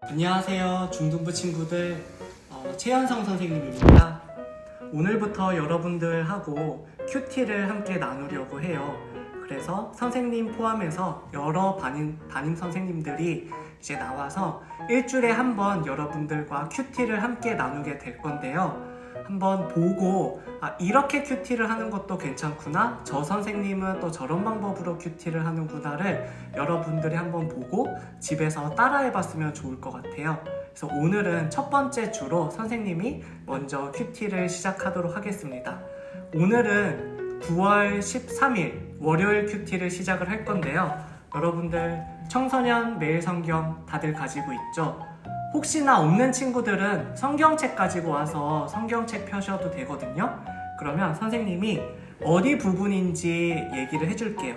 안녕하세요, 중등부 친구들. 최현성 선생님입니다. 오늘부터 여러분들하고 큐티를 함께 나누려고 해요. 그래서 선생님 포함해서 여러 담임 선생님들이 이제 나와서 일주일에 한 번 여러분들과 큐티를 함께 나누게 될 건데요. 한번 보고 이렇게 큐티를 하는 것도 괜찮구나, 저 선생님은 또 저런 방법으로 큐티를 하는구나를 여러분들이 한번 보고 집에서 따라해 봤으면 좋을 것 같아요. 그래서 오늘은 첫 번째 주로 선생님이 먼저 큐티를 시작하도록 하겠습니다. 오늘은 9월 13일 월요일 큐티를 시작을 할 건데요. 여러분들 청소년 매일 성경 다들 가지고 있죠? 혹시나 없는 친구들은 성경책 가지고 와서 성경책 펴셔도 되거든요. 그러면 선생님이 어디 부분인지 얘기를 해줄게요.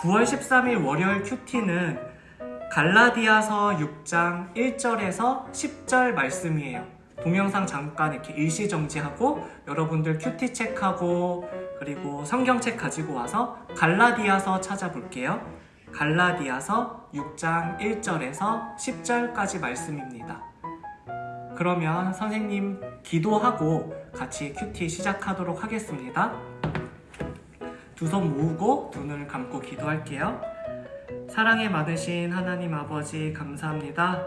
9월 13일 월요일 큐티는 갈라디아서 6장 1절에서 10절 말씀이에요. 동영상 잠깐 이렇게 일시정지하고 여러분들 큐티 책하고 그리고 성경책 가지고 와서 갈라디아서 찾아볼게요. 갈라디아서 6장 1절에서 10절까지 말씀입니다. 그러면 선생님 기도하고 같이 큐티 시작하도록 하겠습니다. 두 손 모으고 눈을 감고 기도할게요. 사랑에 많으신 하나님 아버지, 감사합니다.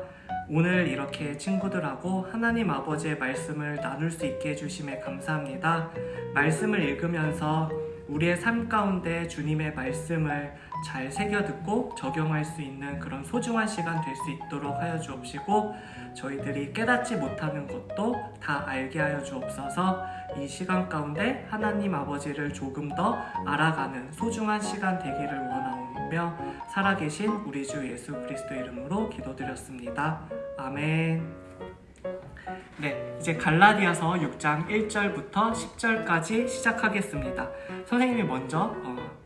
오늘 이렇게 친구들하고 하나님 아버지의 말씀을 나눌 수 있게 해주심에 감사합니다. 말씀을 읽으면서 우리의 삶 가운데 주님의 말씀을 잘 새겨듣고 적용할 수 있는 그런 소중한 시간 될 수 있도록 하여 주옵시고, 저희들이 깨닫지 못하는 것도 다 알게 하여 주옵소서. 이 시간 가운데 하나님 아버지를 조금 더 알아가는 소중한 시간 되기를 원하오며 살아계신 우리 주 예수 그리스도 이름으로 기도드렸습니다. 아멘. 네, 이제 갈라디아서 6장 1절부터 10절까지 시작하겠습니다. 선생님이 먼저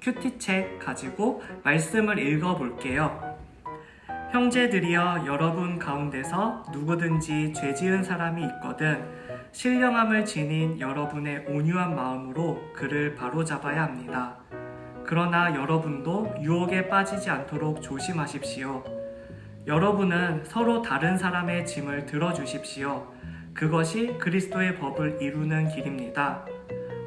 큐티책 가지고 말씀을 읽어볼게요. 형제들이여, 여러분 가운데서 누구든지 죄 지은 사람이 있거든 신령함을 지닌 여러분의 온유한 마음으로 그를 바로잡아야 합니다. 그러나 여러분도 유혹에 빠지지 않도록 조심하십시오. 여러분은 서로 다른 사람의 짐을 들어주십시오. 그것이 그리스도의 법을 이루는 길입니다.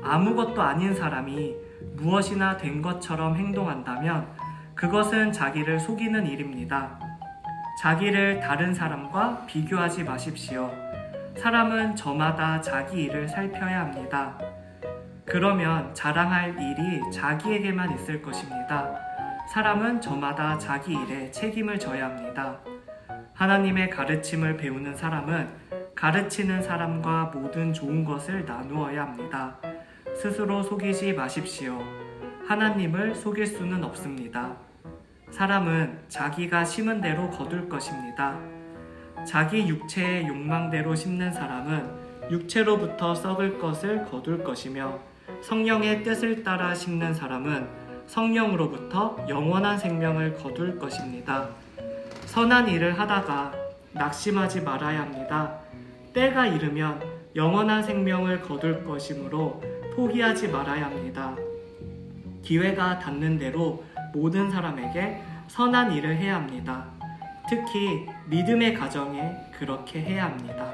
아무것도 아닌 사람이 무엇이나 된 것처럼 행동한다면 그것은 자기를 속이는 일입니다. 자기를 다른 사람과 비교하지 마십시오. 사람은 저마다 자기 일을 살펴야 합니다. 그러면 자랑할 일이 자기에게만 있을 것입니다. 사람은 저마다 자기 일에 책임을 져야 합니다. 하나님의 가르침을 배우는 사람은 가르치는 사람과 모든 좋은 것을 나누어야 합니다. 스스로 속이지 마십시오. 하나님을 속일 수는 없습니다. 사람은 자기가 심은 대로 거둘 것입니다. 자기 육체의 욕망대로 심는 사람은 육체로부터 썩을 것을 거둘 것이며, 성령의 뜻을 따라 심는 사람은 성령으로부터 영원한 생명을 거둘 것입니다. 선한 일을 하다가 낙심하지 말아야 합니다. 때가 이르면 영원한 생명을 거둘 것이므로 포기하지 말아야 합니다. 기회가 닿는 대로 모든 사람에게 선한 일을 해야 합니다. 특히 믿음의 가정에 그렇게 해야 합니다.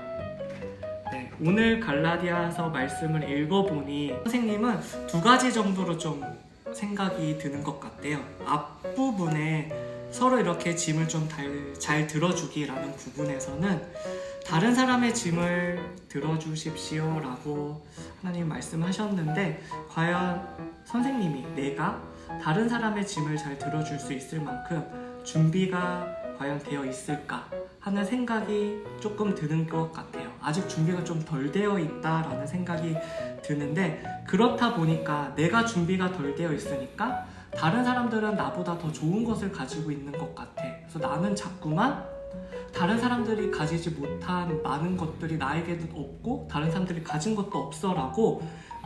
네, 오늘 갈라디아서 말씀을 읽어보니 선생님은 두 가지 정도로 좀 생각이 드는 것 같아요. 앞부분에 서로 이렇게 짐을 좀 잘 들어주기라는 부분에서는 다른 사람의 짐을 들어주십시오 라고 하나님 말씀하셨는데, 과연 선생님이 내가 다른 사람의 짐을 잘 들어줄 수 있을 만큼 준비가 과연 되어 있을까 하는 생각이 조금 드는 것 같아요. 아직 준비가 좀 덜 되어 있다라는 생각이 드는데, 그렇다 보니까 내가 준비가 덜 되어 있으니까 다른 사람들은 나보다 더 좋은 것을 가지고 있는 것 같아. 그래서 나는 자꾸만 다른 사람들이 가지지 못한 많은 것들이 나에게는 없고 다른 사람들이 가진 것도 없어 라고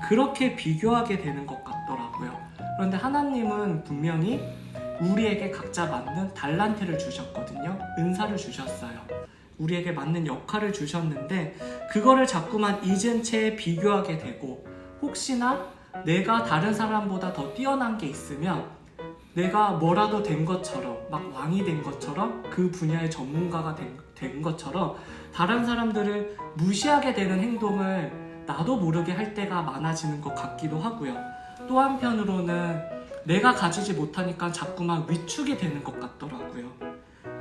그렇게 비교하게 되는 것 같더라고요. 그런데 하나님은 분명히 우리에게 각자 맞는 달란트를 주셨거든요. 은사를 주셨어요. 우리에게 맞는 역할을 주셨는데 그거를 자꾸만 잊은 채 비교하게 되고, 혹시나 내가 다른 사람보다 더 뛰어난 게 있으면 내가 뭐라도 된 것처럼, 막 왕이 된 것처럼, 그 분야의 전문가가 된 것처럼 다른 사람들을 무시하게 되는 행동을 나도 모르게 할 때가 많아지는 것 같기도 하고요. 또 한편으로는 내가 가지지 못하니까 자꾸만 위축이 되는 것 같더라고요.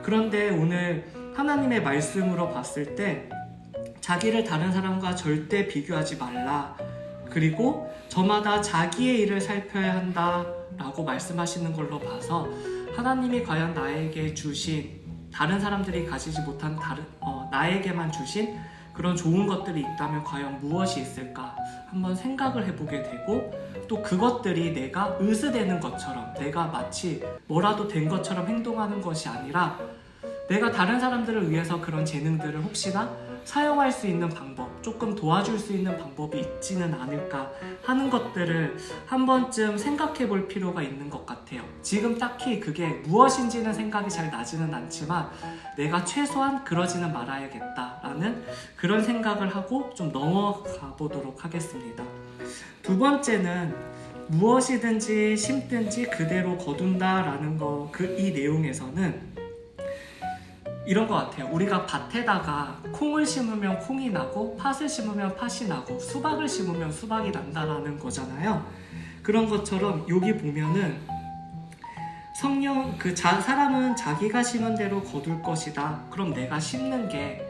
그런데 오늘 하나님의 말씀으로 봤을 때 자기를 다른 사람과 절대 비교하지 말라, 그리고 저마다 자기의 일을 살펴야 한다 라고 말씀하시는 걸로 봐서 하나님이 과연 나에게 주신, 다른 사람들이 가지지 못한 나에게만 주신 그런 좋은 것들이 있다면 과연 무엇이 있을까 한번 생각을 해보게 되고, 또 그것들이 내가 의스되는 것처럼, 내가 마치 뭐라도 된 것처럼 행동하는 것이 아니라 내가 다른 사람들을 위해서 그런 재능들을 혹시나 사용할 수 있는 방법, 조금 도와줄 수 있는 방법이 있지는 않을까 하는 것들을 한 번쯤 생각해 볼 필요가 있는 것 같아요. 지금 딱히 그게 무엇인지는 생각이 잘 나지는 않지만 내가 최소한 그러지는 말아야겠다라는 그런 생각을 하고 좀 넘어가 보도록 하겠습니다. 두 번째는 무엇이든지 심든지 그대로 거둔다라는 이 내용에서는 이런 것 같아요. 우리가 밭에다가 콩을 심으면 콩이 나고 팥을 심으면 팥이 나고 수박을 심으면 수박이 난다라는 거잖아요. 그런 것처럼 여기 보면은 사람은 자기가 심은 대로 거둘 것이다. 그럼 내가 심는 게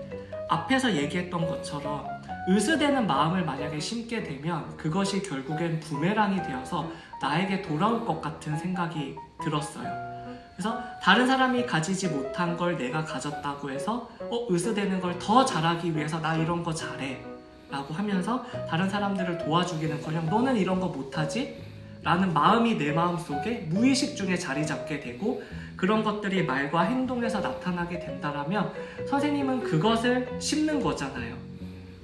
앞에서 얘기했던 것처럼 의스되는 마음을 만약에 심게 되면 그것이 결국엔 부메랑이 되어서 나에게 돌아올 것 같은 생각이 들었어요. 그래서 다른 사람이 가지지 못한 걸 내가 가졌다고 해서 의스되는 걸 더 잘하기 위해서 나 이런 거 잘해 라고 하면서 다른 사람들을 도와주기는커녕 너는 이런 거 못하지? 라는 마음이 내 마음속에 무의식 중에 자리 잡게 되고, 그런 것들이 말과 행동에서 나타나게 된다라면 선생님은 그것을 심는 거잖아요.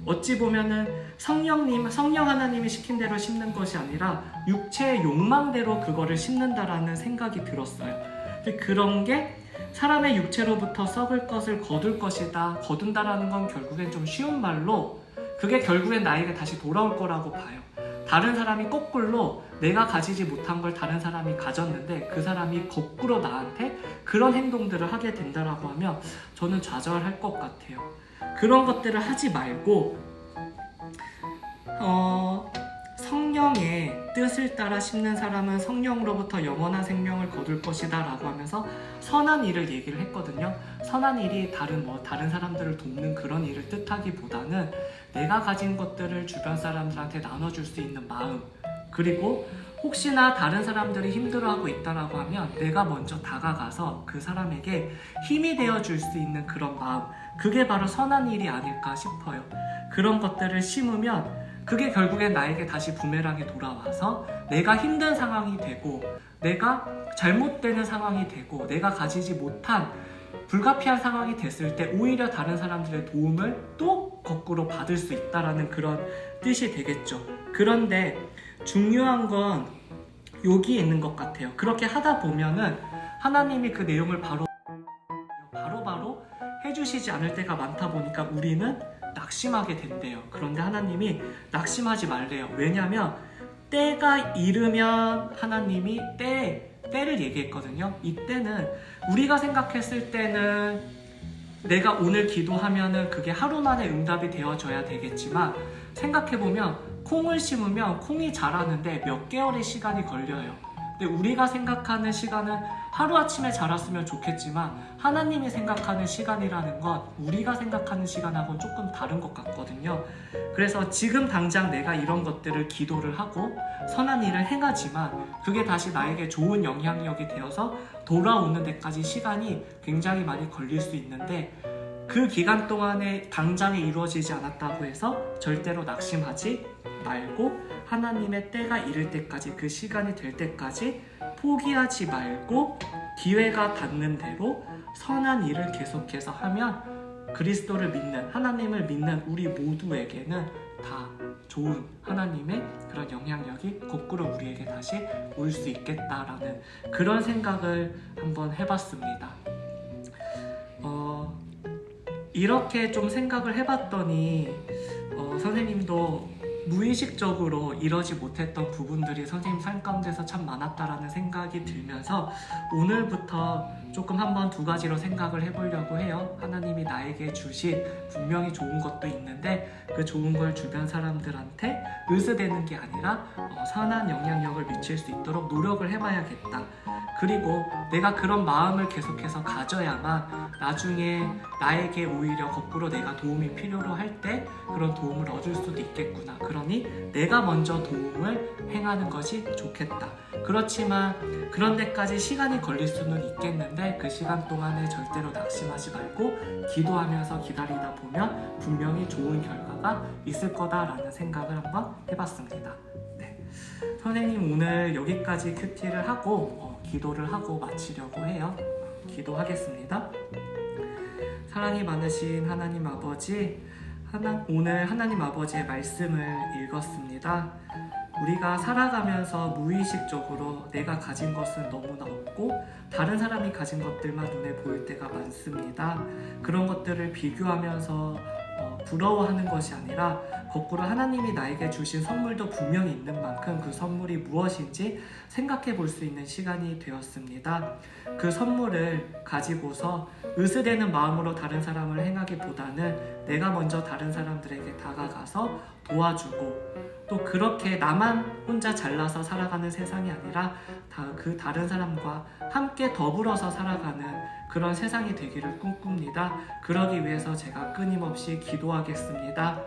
어찌 보면은 성령 하나님이 시킨 대로 심는 것이 아니라 육체의 욕망대로 그거를 심는다라는 생각이 들었어요. 근데 그런 게 사람의 육체로부터 썩을 것을 거둘 것이다, 거둔다라는 건 결국엔 좀 쉬운 말로 그게 결국엔 나에게 다시 돌아올 거라고 봐요. 다른 사람이 거꾸로 내가 가지지 못한 걸 다른 사람이 가졌는데 그 사람이 거꾸로 나한테 그런 행동들을 하게 된다라고 하면 저는 좌절할 것 같아요. 그런 것들을 하지 말고 성령의 뜻을 따라 심는 사람은 성령으로부터 영원한 생명을 거둘 것이다 라고 하면서 선한 일을 얘기를 했거든요. 선한 일이 다른 사람들을 돕는 그런 일을 뜻하기보다는 내가 가진 것들을 주변 사람들한테 나눠줄 수 있는 마음, 그리고 혹시나 다른 사람들이 힘들어하고 있다라고 하면 내가 먼저 다가가서 그 사람에게 힘이 되어줄 수 있는 그런 마음, 그게 바로 선한 일이 아닐까 싶어요. 그런 것들을 심으면 그게 결국엔 나에게 다시 부메랑이 돌아와서 내가 힘든 상황이 되고, 내가 잘못되는 상황이 되고, 내가 가지지 못한 불가피한 상황이 됐을 때 오히려 다른 사람들의 도움을 또 거꾸로 받을 수 있다라는 그런 뜻이 되겠죠. 그런데 중요한 건 여기에 있는 것 같아요. 그렇게 하다 보면은 하나님이 그 내용을 바로 해주시지 않을 때가 많다 보니까 우리는 낙심하게 된대요. 그런데 하나님이 낙심하지 말래요. 왜냐하면 때가 이르면 하나님이 때를 얘기했거든요. 이 때는 우리가 생각했을 때는 내가 오늘 기도하면은 그게 하루 만에 응답이 되어져야 되겠지만, 생각해보면 콩을 심으면 콩이 자라는데 몇 개월의 시간이 걸려요. 근데 우리가 생각하는 시간은 하루아침에 자랐으면 좋겠지만 하나님이 생각하는 시간이라는 건 우리가 생각하는 시간하고는 조금 다른 것 같거든요. 그래서 지금 당장 내가 이런 것들을 기도를 하고 선한 일을 행하지만 그게 다시 나에게 좋은 영향력이 되어서 돌아오는 데까지 시간이 굉장히 많이 걸릴 수 있는데, 그 기간 동안에 당장에 이루어지지 않았다고 해서 절대로 낙심하지 말고 하나님의 때가 이를 때까지, 그 시간이 될 때까지 포기하지 말고 기회가 닿는 대로 선한 일을 계속해서 하면 그리스도를 믿는, 하나님을 믿는 우리 모두에게는 다 좋은 하나님의 그런 영향력이 거꾸로 우리에게 다시 올 수 있겠다라는 그런 생각을 한번 해봤습니다. 이렇게 좀 생각을 해봤더니 선생님도 무의식적으로 이러지 못했던 부분들이 선생님 삶 가운데서 참 많았다라는 생각이 들면서 오늘부터 조금 한번 두 가지로 생각을 해보려고 해요. 하나님이 나에게 주신 분명히 좋은 것도 있는데 그 좋은 걸 주변 사람들한테 의스대는 게 아니라 선한 영향력을 미칠 수 있도록 노력을 해봐야겠다. 그리고 내가 그런 마음을 계속해서 가져야만 나중에 나에게 오히려 거꾸로 내가 도움이 필요로 할 때 그런 도움을 얻을 수도 있겠구나. 그러니 내가 먼저 도움을 행하는 것이 좋겠다. 그렇지만 그런 데까지 시간이 걸릴 수는 있겠는데 그 시간 동안에 절대로 낙심하지 말고 기도하면서 기다리다 보면 분명히 좋은 결과가 있을 거다라는 생각을 한번 해봤습니다. 네. 선생님 오늘 여기까지 큐티를 하고 기도를 하고 마치려고 해요. 기도하겠습니다. 사랑이 많으신 하나님 아버지, 오늘 하나님 아버지의 말씀을 읽었습니다. 우리가 살아가면서 무의식적으로 내가 가진 것은 너무나 없고 다른 사람이 가진 것들만 눈에 보일 때가 많습니다. 그런 것들을 비교하면서 부러워하는 것이 아니라 거꾸로 하나님이 나에게 주신 선물도 분명히 있는 만큼 그 선물이 무엇인지 생각해 볼 수 있는 시간이 되었습니다. 그 선물을 가지고서 의스대는 마음으로 다른 사람을 행하기보다는 내가 먼저 다른 사람들에게 다가가서 도와주고 또 그렇게 나만 혼자 잘나서 살아가는 세상이 아니라 그 다른 사람과 함께 더불어서 살아가는 그런 세상이 되기를 꿈꿉니다. 그러기 위해서 제가 끊임없이 기도하겠습니다.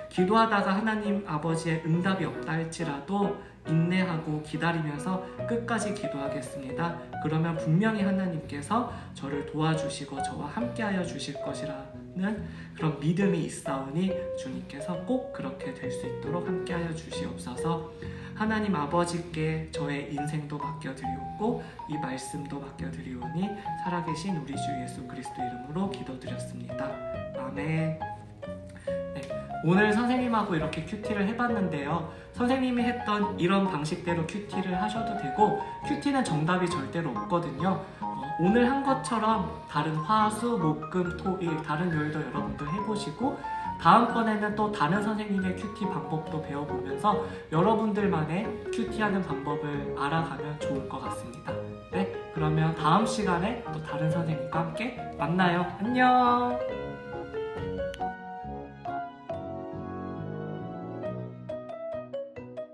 기도하다가 하나님 아버지의 응답이 없다 할지라도 인내하고 기다리면서 끝까지 기도하겠습니다. 그러면 분명히 하나님께서 저를 도와주시고 저와 함께하여 주실 것이라는 그런 믿음이 있사오니 주님께서 꼭 그렇게 될 수 있도록 함께하여 주시옵소서. 하나님 아버지께 저의 인생도 맡겨드리옵고 이 말씀도 맡겨드리오니 살아계신 우리 주 예수 그리스도 이름으로 기도드렸습니다. 아멘. 오늘 선생님하고 이렇게 큐티를 해봤는데요. 선생님이 했던 이런 방식대로 큐티를 하셔도 되고 큐티는 정답이 절대로 없거든요. 오늘 한 것처럼 다른 화, 수, 목, 금, 토, 일 다른 요일도 여러분들 해보시고 다음번에는 또 다른 선생님의 큐티 방법도 배워보면서 여러분들만의 큐티하는 방법을 알아가면 좋을 것 같습니다. 네, 그러면 다음 시간에 또 다른 선생님과 함께 만나요. 안녕!